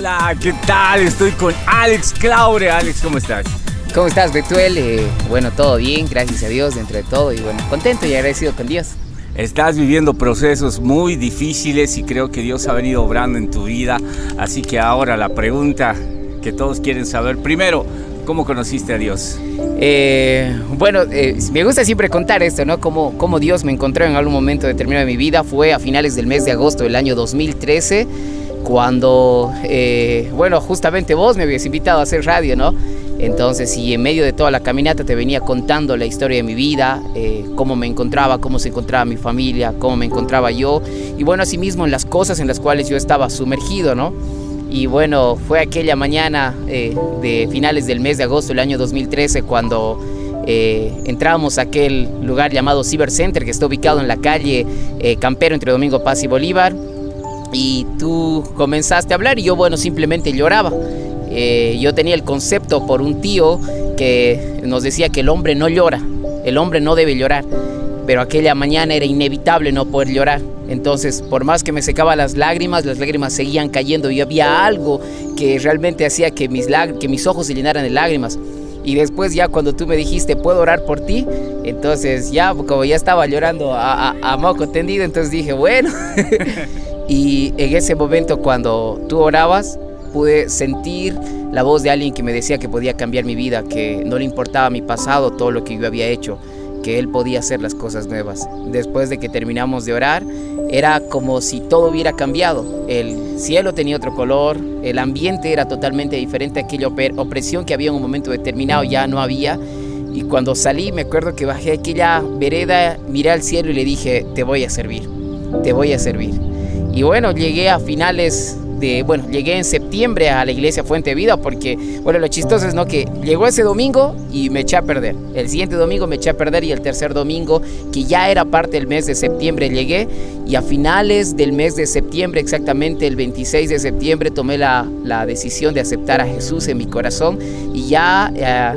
Hola, ¿qué tal? Estoy con Alex Claure. Alex, ¿cómo estás? ¿Cómo estás, Betuel? Bueno, todo bien, gracias a Dios, dentro de todo. Y bueno, contento y agradecido con Dios. Estás viviendo procesos muy difíciles y creo que Dios ha venido obrando en tu vida. Así que ahora la pregunta que todos quieren saber. Primero, ¿cómo conociste a Dios? Me gusta siempre contar esto, ¿no? Cómo Dios me encontró en algún momento determinado de mi vida. Fue a finales del mes de agosto del año 2013, cuando, justamente vos me habías invitado a hacer radio, ¿no? Entonces, y en medio de toda la caminata te venía contando la historia de mi vida, cómo me encontraba, cómo se encontraba mi familia, cómo me encontraba yo, y bueno, asimismo en las cosas en las cuales yo estaba sumergido, ¿no? Y bueno, fue aquella mañana de finales del mes de agosto del año 2013 cuando entrábamos a aquel lugar llamado Cyber Center, que está ubicado en la calle Campero entre Domingo Paz y Bolívar, y tú comenzaste a hablar y yo, bueno, simplemente lloraba. Yo tenía el concepto por un tío que nos decía que el hombre no llora, el hombre no debe llorar, pero aquella mañana era inevitable no poder llorar. Entonces, por más que me secaba las lágrimas seguían cayendo y había algo que realmente hacía que mis ojos se llenaran de lágrimas. Y después ya cuando tú me dijiste, ¿puedo orar por ti? Entonces ya, como ya estaba llorando a moco tendido, entonces dije, bueno. Y en ese momento cuando tú orabas, pude sentir la voz de alguien que me decía que podía cambiar mi vida, que no le importaba mi pasado, todo lo que yo había hecho, que Él podía hacer las cosas nuevas. Después de que terminamos de orar, era como si todo hubiera cambiado. El cielo tenía otro color, el ambiente era totalmente diferente, aquella opresión que había en un momento determinado ya no había. Y cuando salí, me acuerdo que bajé aquella vereda, miré al cielo y le dije, te voy a servir, te voy a servir. Y bueno, llegué en septiembre a la iglesia Fuente de Vida, porque, bueno, lo chistoso es, ¿no?, que llegó ese domingo y me eché a perder. El siguiente domingo me eché a perder y el tercer domingo, que ya era parte del mes de septiembre, llegué, y a finales del mes de septiembre, exactamente el 26 de septiembre, tomé la decisión de aceptar a Jesús en mi corazón, y ya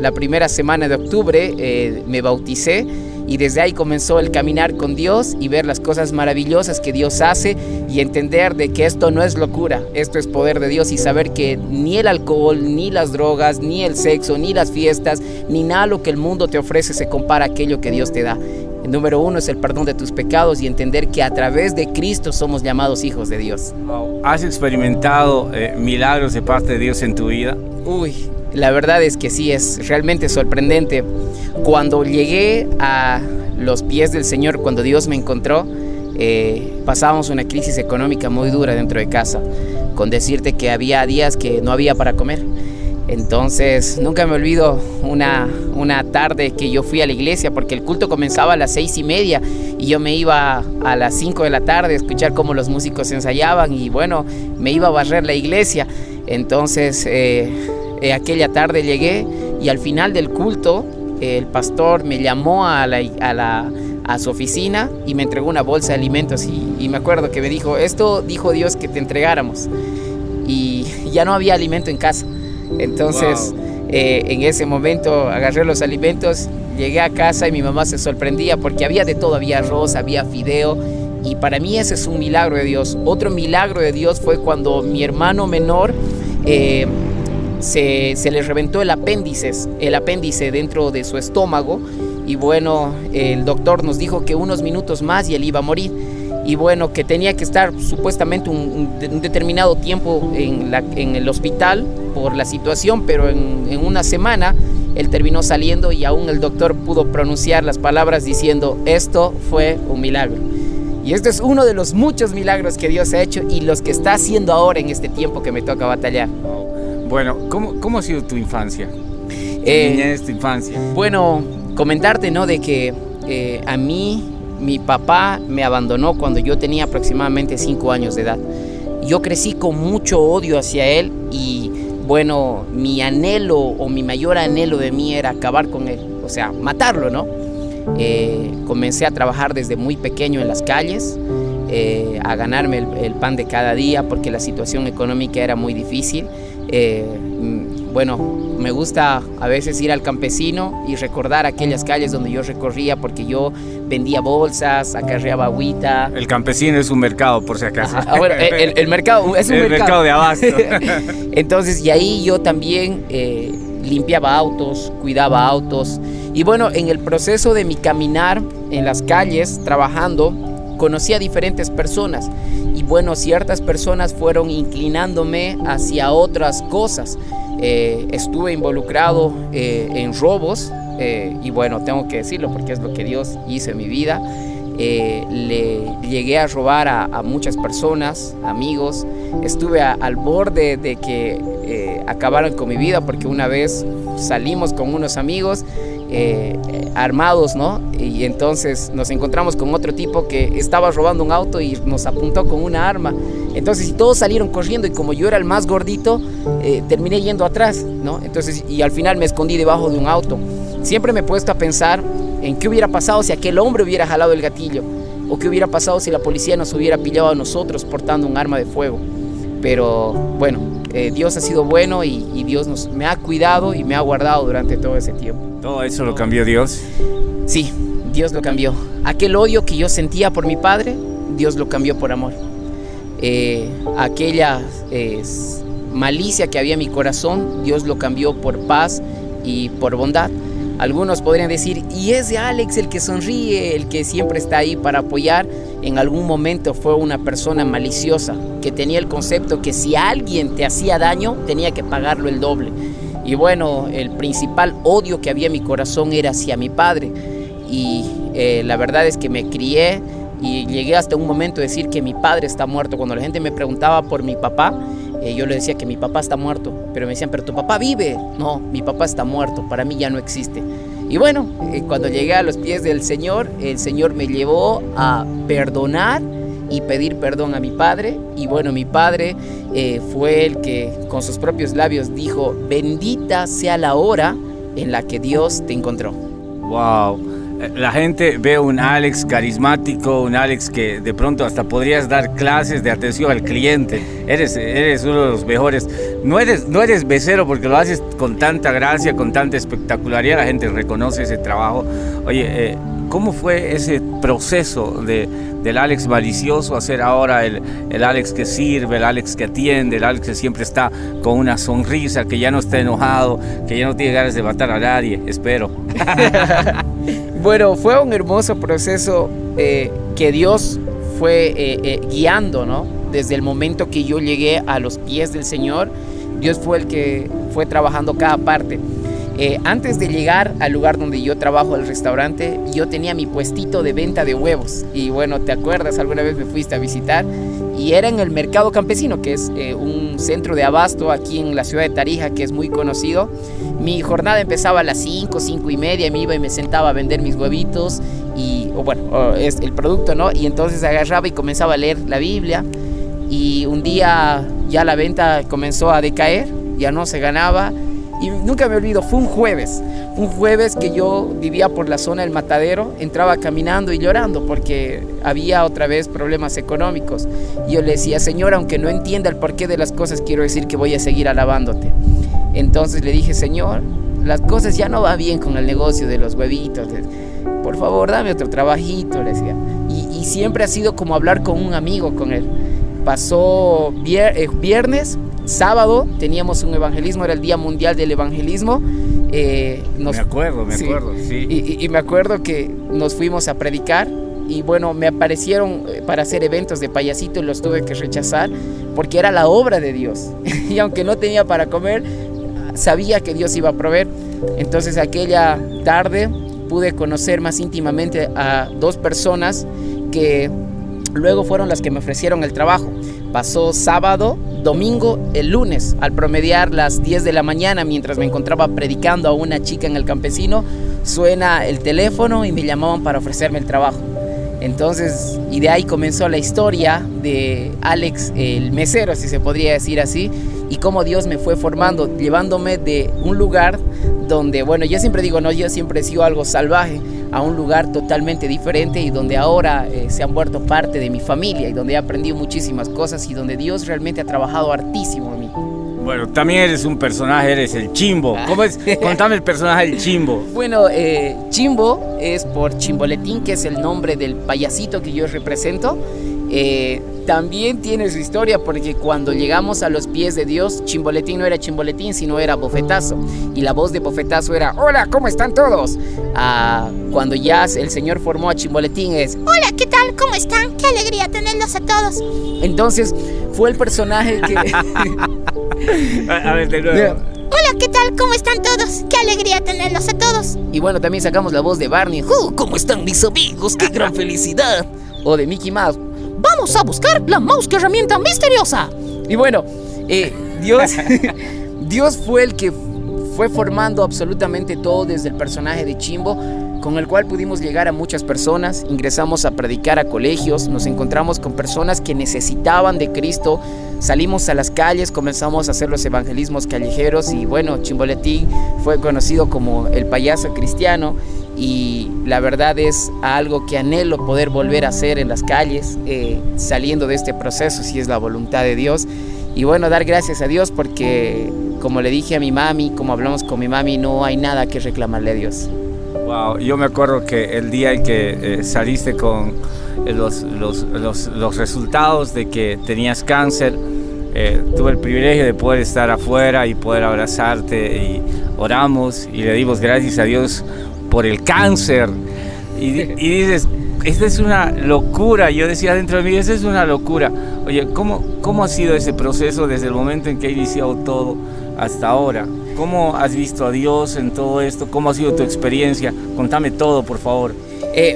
la primera semana de octubre me bauticé. Y desde ahí comenzó el caminar con Dios y ver las cosas maravillosas que Dios hace y entender de que esto no es locura, esto es poder de Dios, y saber que ni el alcohol, ni las drogas, ni el sexo, ni las fiestas, ni nada lo que el mundo te ofrece se compara a aquello que Dios te da. El número uno es el perdón de tus pecados y entender que a través de Cristo somos llamados hijos de Dios. ¿Has experimentado milagros de parte de Dios en tu vida? La verdad es que sí, es realmente sorprendente. Cuando llegué a los pies del Señor, cuando Dios me encontró, pasábamos una crisis económica muy dura dentro de casa, con decirte que había días que no había para comer. Entonces, nunca me olvido una tarde que yo fui a la iglesia, porque el culto comenzaba a las 6:30 y yo me iba a las 5 de la tarde a escuchar cómo los músicos ensayaban y bueno, me iba a barrer la iglesia. Entonces, aquella tarde llegué y al final del culto el pastor me llamó a su oficina y me entregó una bolsa de alimentos y me acuerdo que me dijo, esto dijo Dios que te entregáramos, y ya no había alimento en casa. Entonces en ese momento agarré los alimentos, llegué a casa y mi mamá se sorprendía porque había de todo, había arroz, había fideo, y para mí ese es un milagro de Dios. Otro milagro de Dios fue cuando mi hermano menor se le reventó el apéndice dentro de su estómago, y bueno, el doctor nos dijo que unos minutos más y él iba a morir, y bueno, que tenía que estar supuestamente un determinado tiempo en el hospital por la situación, pero en una semana él terminó saliendo y aún el doctor pudo pronunciar las palabras diciendo, esto fue un milagro. Y este es uno de los muchos milagros que Dios ha hecho y los que está haciendo ahora en este tiempo que me toca batallar. Bueno, ¿cómo ha sido tu infancia? Tu infancia. Bueno, comentarte, ¿no?, de que a mí, mi papá me abandonó cuando yo tenía aproximadamente 5 años de edad. Yo crecí con mucho odio hacia él y, bueno, mi anhelo o mi mayor anhelo de mí era acabar con él, o sea, matarlo, ¿no? Comencé a trabajar desde muy pequeño en las calles, a ganarme el pan de cada día porque la situación económica era muy difícil. bueno, me gusta a veces ir al campesino y recordar aquellas calles donde yo recorría, porque yo vendía bolsas, acarreaba agüita. El campesino es un mercado, por si acaso. Bueno, el mercado es un mercado de abasto. Entonces, y ahí yo también limpiaba autos, cuidaba autos. Y bueno, en el proceso de mi caminar en las calles, trabajando, conocí a diferentes personas. Y bueno, ciertas personas fueron inclinándome hacia otras cosas. Estuve involucrado en robos, y bueno, tengo que decirlo porque es lo que Dios hizo en mi vida. Le llegué a robar a muchas personas, amigos. Estuve al borde de que acabaran con mi vida, porque una vez salimos con unos amigos armados, ¿no? Y entonces nos encontramos con otro tipo que estaba robando un auto y nos apuntó con una arma. Entonces, y todos salieron corriendo, y como yo era el más gordito, terminé yendo atrás, ¿no? Entonces, y al final me escondí debajo de un auto. Siempre me he puesto a pensar en qué hubiera pasado si aquel hombre hubiera jalado el gatillo, o qué hubiera pasado si la policía nos hubiera pillado a nosotros portando un arma de fuego. Pero bueno, Dios ha sido bueno, y Dios me ha cuidado y me ha guardado durante todo ese tiempo. ¿Todo eso lo cambió Dios? Sí, Dios lo cambió. Aquel odio que yo sentía por mi padre, Dios lo cambió por amor. Aquella malicia que había en mi corazón, Dios lo cambió por paz y por bondad. Algunos podrían decir, y ese Alex, el que sonríe, el que siempre está ahí para apoyar, en algún momento fue una persona maliciosa, que tenía el concepto que si alguien te hacía daño, tenía que pagarlo el doble. Y bueno, el principal odio que había en mi corazón era hacia mi padre. Y la verdad es que me crié y llegué hasta un momento a decir que mi padre está muerto. Cuando la gente me preguntaba por mi papá, yo le decía que mi papá está muerto. Pero me decían, pero tu papá vive. No, mi papá está muerto, para mí ya no existe. Y bueno, cuando llegué a los pies del Señor, el Señor me llevó a perdonar y pedir perdón a mi padre. Y bueno, mi padre fue el que con sus propios labios dijo, bendita sea la hora en la que Dios te encontró. Wow. La gente ve un Alex carismático, un Alex que de pronto hasta podrías dar clases de atención al cliente. Eres uno de los mejores. No eres becero porque lo haces con tanta gracia, con tanta espectacularidad. La gente reconoce ese trabajo. Oye, ¿cómo fue ese proceso del Alex malicioso a ser ahora el Alex que sirve, el Alex que atiende, el Alex que siempre está con una sonrisa, que ya no está enojado, que ya no tiene ganas de matar a nadie? Espero. Bueno, fue un hermoso proceso que Dios fue guiando, ¿no? Desde el momento que yo llegué a los pies del Señor, Dios fue el que fue trabajando cada parte. Antes de llegar al lugar donde yo trabajo, el restaurante, yo tenía mi puestito de venta de huevos. Y bueno, ¿te acuerdas? Alguna vez me fuiste a visitar y era en el Mercado Campesino, que es un centro de abasto aquí en la ciudad de Tarija, que es muy conocido. Mi jornada empezaba a las 5:30, y me iba y me sentaba a vender mis huevitos es el producto, ¿no? Y entonces agarraba y comenzaba a leer la Biblia. Y un día ya la venta comenzó a decaer, ya no se ganaba. Y nunca me olvido, fue un jueves que yo vivía por la zona del Matadero, entraba caminando y llorando porque había otra vez problemas económicos. Y yo le decía, Señor, aunque no entienda el porqué de las cosas, quiero decir que voy a seguir alabándote. Entonces le dije, Señor, las cosas ya no van bien con el negocio de los huevitos. Por favor, dame otro trabajito, le decía. Y siempre ha sido como hablar con un amigo con él. Pasó viernes. Sábado teníamos un evangelismo, era el Día Mundial del Evangelismo. Me acuerdo, sí. Y me acuerdo que nos fuimos a predicar y bueno, me aparecieron para hacer eventos de payasito y los tuve que rechazar porque era la obra de Dios. Y aunque no tenía para comer, sabía que Dios iba a proveer. Entonces aquella tarde pude conocer más íntimamente a dos personas que luego fueron las que me ofrecieron el trabajo. Pasó sábado, domingo, el lunes, al promediar las 10 de la mañana, mientras me encontraba predicando a una chica en el campesino, suena el teléfono y me llamaban para ofrecerme el trabajo. Entonces, y de ahí comenzó la historia de Alex, el mesero, si se podría decir así, y cómo Dios me fue formando, llevándome de un lugar donde, bueno, yo siempre digo, no, yo siempre he sido algo salvaje, a un lugar totalmente diferente y donde ahora se han vuelto parte de mi familia y donde he aprendido muchísimas cosas y donde Dios realmente ha trabajado hartísimo en mí. Bueno, también eres un personaje, eres el Chimbo. ¿Cómo es? Contame el personaje del Chimbo. Bueno, Chimbo es por Chimboletín, que es el nombre del payasito que yo represento. También tiene su historia porque cuando llegamos a los pies de Dios, Chimboletín no era Chimboletín, sino era Bofetazo. Y la voz de Bofetazo era: hola, ¿cómo están todos? Cuando ya el Señor formó a Chimboletín es: hola, ¿qué tal? ¿Cómo están? Qué alegría tenerlos a todos. Entonces fue el personaje que... A ver, de nuevo. Hola, ¿qué tal? ¿Cómo están todos? Qué alegría tenerlos a todos. Y bueno, también sacamos la voz de Barney: ¿cómo están mis amigos? ¡Qué gran felicidad! O de Mickey Mouse: vamos a buscar la mouse herramienta misteriosa. Y bueno, Dios fue el que fue formando absolutamente todo desde el personaje de Chimbo, con el cual pudimos llegar a muchas personas. Ingresamos a predicar a colegios, nos encontramos con personas que necesitaban de Cristo, salimos a las calles, comenzamos a hacer los evangelismos callejeros y bueno, Chimboletín fue conocido como el payaso cristiano. Y la verdad es algo que anhelo poder volver a hacer en las calles, saliendo de este proceso, si es la voluntad de Dios. Y bueno, dar gracias a Dios porque, como le dije a mi mami, como hablamos con mi mami, no hay nada que reclamarle a Dios. Wow, yo me acuerdo que el día en que saliste con los resultados de que tenías cáncer, tuve el privilegio de poder estar afuera y poder abrazarte, y oramos y le dimos gracias a Dios por el cáncer, y dices, esta es una locura. Yo decía dentro de mí, esta es una locura. Oye, ¿cómo ha sido ese proceso desde el momento en que ha iniciado todo hasta ahora? ¿Cómo has visto a Dios en todo esto? ¿Cómo ha sido tu experiencia? Contame todo, por favor.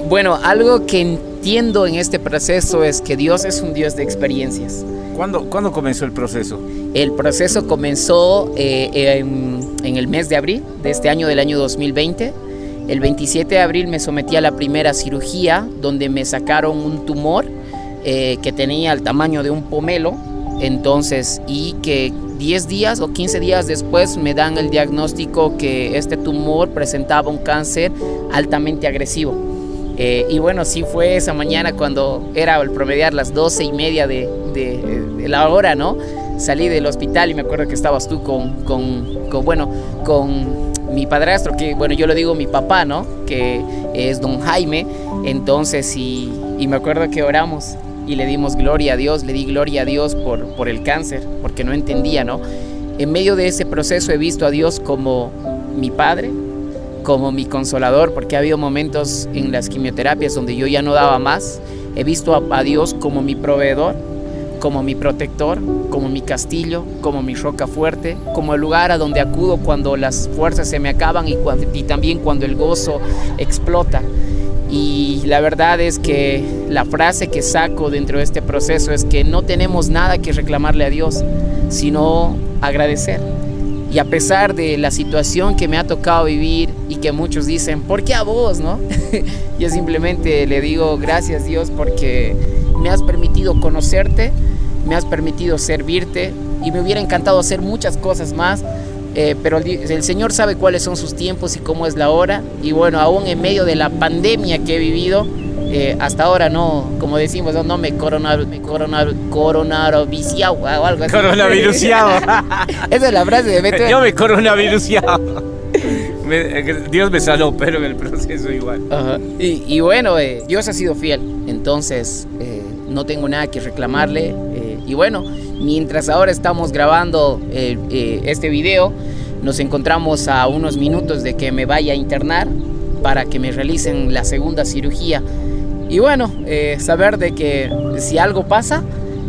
Bueno, algo que entiendo en este proceso es que Dios es un Dios de experiencias. ¿Cuándo comenzó el proceso? El proceso comenzó en el mes de abril de este año, del año 2020. El 27 de abril me sometí a la primera cirugía, donde me sacaron un tumor que tenía el tamaño de un pomelo. Entonces, y que 10 días o 15 días después me dan el diagnóstico que este tumor presentaba un cáncer altamente agresivo. Y bueno, sí fue esa mañana cuando era el promediar las 12:30 de la hora, ¿no? Salí del hospital y me acuerdo que estabas tú con mi padrastro, que bueno, yo le digo mi papá, ¿no? Que es don Jaime. Entonces, y me acuerdo que oramos y le dimos gloria a Dios, le di gloria a Dios por el cáncer, porque no entendía, ¿no? En medio de ese proceso he visto a Dios como mi padre, como mi consolador, porque ha habido momentos en las quimioterapias donde yo ya no daba más. He visto a Dios como mi proveedor, como mi protector, como mi castillo, como mi roca fuerte, como el lugar a donde acudo cuando las fuerzas se me acaban y también cuando el gozo explota. Y la verdad es que la frase que saco dentro de este proceso es que no tenemos nada que reclamarle a Dios, sino agradecer. Y a pesar de la situación que me ha tocado vivir y que muchos dicen, ¿por qué a vos, no? Yo simplemente le digo, gracias Dios, porque me has permitido conocerte, me has permitido servirte, y me hubiera encantado hacer muchas cosas más, pero el Señor sabe cuáles son sus tiempos y cómo es la hora. Y bueno, aún en medio de la pandemia que he vivido, hasta ahora no, como decimos, no me coronavirusado o algo así. Coronavirusado. Esa es la frase de Beto. Yo me coronavirusado. Dios me saló, pero en el proceso igual. Ajá. Y bueno, Dios ha sido fiel, entonces no tengo nada que reclamarle. Y bueno, mientras ahora estamos grabando este video, nos encontramos a unos minutos de que me vaya a internar para que me realicen la segunda cirugía. Y bueno, saber de que si algo pasa,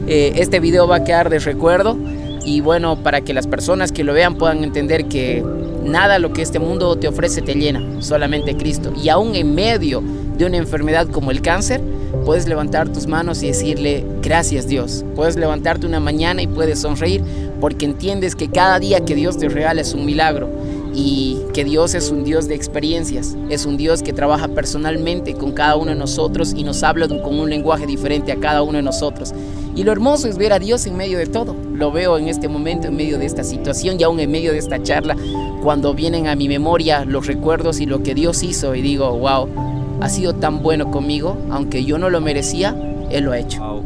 este video va a quedar de recuerdo. Y bueno, para que las personas que lo vean puedan entender que nada lo que este mundo te ofrece te llena, solamente Cristo. Y aún en medio de una enfermedad como el cáncer, puedes levantar tus manos y decirle gracias Dios. Puedes levantarte una mañana y puedes sonreír porque entiendes que cada día que Dios te regala es un milagro, y que Dios es un Dios de experiencias, es un Dios que trabaja personalmente con cada uno de nosotros y nos habla con un lenguaje diferente a cada uno de nosotros. Y lo hermoso es ver a Dios en medio de todo. Lo veo en este momento, en medio de esta situación, y aún en medio de esta charla, cuando vienen a mi memoria los recuerdos y lo que Dios hizo, y digo, wow, ha sido tan bueno conmigo, aunque yo no lo merecía, Él lo ha hecho. Wow.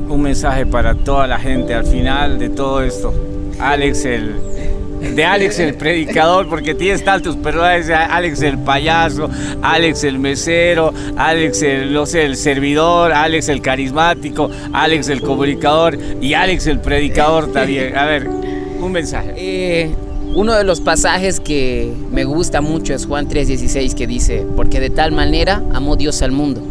Un mensaje para toda la gente al final de todo esto. Alex el predicador, porque tienes tantos personajes: Alex el payaso, Alex el mesero, Alex el servidor, Alex el carismático, Alex el comunicador y Alex el predicador también. A ver, un mensaje. Uno de los pasajes que me gusta mucho es Juan 3:16, que dice: porque de tal manera amó Dios al mundo,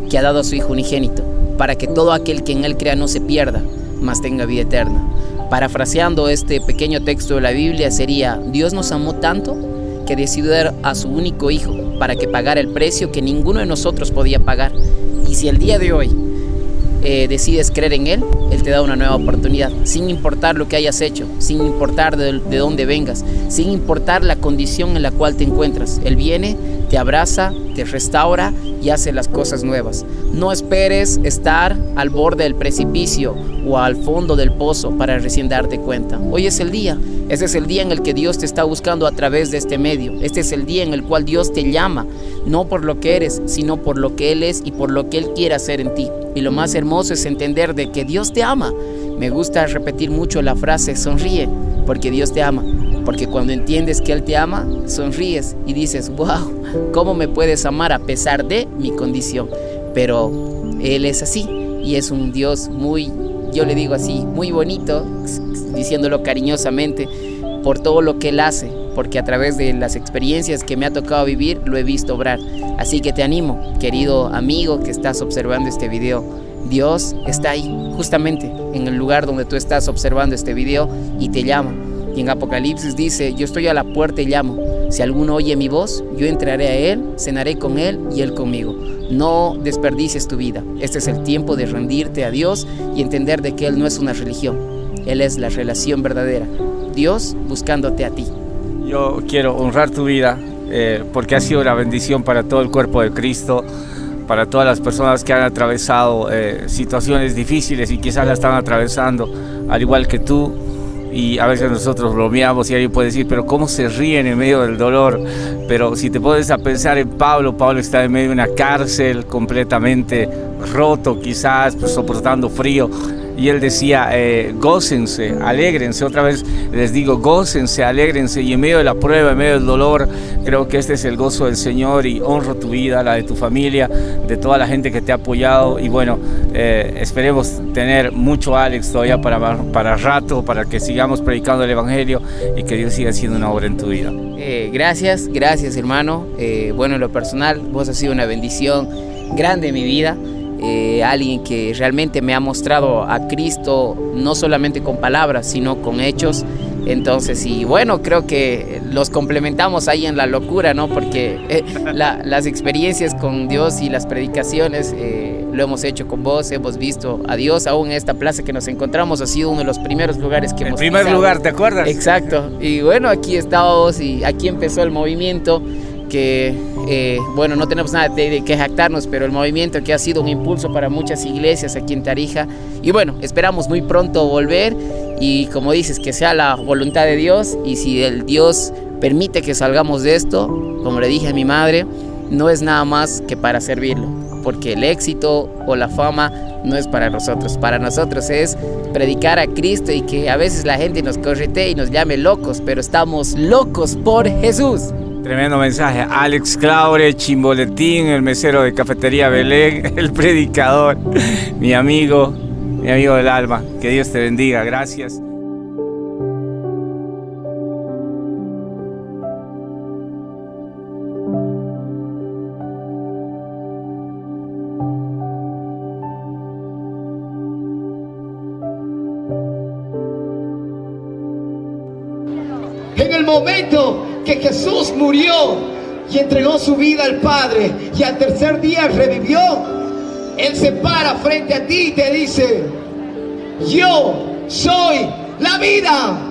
que ha dado a su Hijo unigénito, para que todo aquel que en él crea no se pierda, mas tenga vida eterna. Parafraseando este pequeño texto de la Biblia sería: Dios nos amó tanto que decidió dar a su único Hijo para que pagara el precio que ninguno de nosotros podía pagar. Y si el día de hoy decides creer en Él, Él te da una nueva oportunidad, sin importar lo que hayas hecho, sin importar de dónde vengas, sin importar la condición en la cual te encuentras. Él viene, te abraza, te restaura y hace las cosas nuevas. No esperes estar al borde del precipicio o al fondo del pozo para recién darte cuenta. Hoy es el día. Este es el día en el que Dios te está buscando a través de este medio. Este es el día en el cual Dios te llama, no por lo que eres, sino por lo que Él es y por lo que Él quiere hacer en ti. Y lo más hermoso es entender de que Dios te ama. Me gusta repetir mucho la frase: sonríe, porque Dios te ama. Porque cuando entiendes que Él te ama, sonríes y dices: wow, ¿cómo me puedes amar a pesar de mi condición? Pero Él es así, y es un Dios muy, yo le digo así, muy bonito, diciéndolo cariñosamente, por todo lo que Él hace, porque a través de las experiencias que me ha tocado vivir, lo he visto obrar. Así que te animo, querido amigo que estás observando este video. Dios está ahí, justamente en el lugar donde tú estás observando este video, y te llama. Y en Apocalipsis dice: yo estoy a la puerta y llamo. Si alguno oye mi voz, yo entraré a él, cenaré con él y él conmigo. No desperdicies tu vida. Este es el tiempo de rendirte a Dios y entender de que Él no es una religión. Él es la relación verdadera. Dios buscándote a ti. Yo quiero honrar tu vida porque ha sido una bendición para todo el cuerpo de Cristo, para todas las personas que han atravesado situaciones difíciles y quizás la están atravesando, al igual que tú. Y a veces nosotros bromeamos y alguien puede decir: pero ¿cómo se ríen en medio del dolor? Pero si te pones a pensar en Pablo está en medio de una cárcel completamente roto, quizás pues, soportando frío. Y él decía: gócense, alégrense. Otra vez les digo: gócense, alégrense. Y en medio de la prueba, en medio del dolor, creo que este es el gozo del Señor. Y honro tu vida, la de tu familia, de toda la gente que te ha apoyado. Y bueno, esperemos tener mucho Alex todavía para rato, para que sigamos predicando el Evangelio y que Dios siga haciendo una obra en tu vida. Gracias hermano. Bueno, en lo personal, vos has sido una bendición grande en mi vida. Alguien que realmente me ha mostrado a Cristo, no solamente con palabras, sino con hechos. Entonces, y bueno, creo que los complementamos ahí en la locura, ¿no? Porque las experiencias con Dios y las predicaciones lo hemos hecho con vos, hemos visto a Dios. Aún en esta plaza que nos encontramos ha sido uno de los primeros lugares que hemos pisado. El primer lugar, ¿te acuerdas? Exacto. Y bueno, aquí estábamos y aquí empezó el movimiento que, bueno, no tenemos nada de que jactarnos, pero el movimiento que ha sido un impulso para muchas iglesias aquí en Tarija. Y bueno, esperamos muy pronto volver y, como dices, que sea la voluntad de Dios. Y si el Dios permite que salgamos de esto, como le dije a mi madre, no es nada más que para servirlo, porque el éxito o la fama no es para nosotros es predicar a Cristo, y que a veces la gente nos corretee y nos llame locos, pero estamos locos por Jesús. Tremendo mensaje. Alex Claure, Chimboletín, el mesero de Cafetería Belén, el predicador, mi amigo del alma. Que Dios te bendiga. Gracias. En el momento que Jesús murió y entregó su vida al Padre y al tercer día revivió, Él se para frente a ti y te dice: yo soy la vida.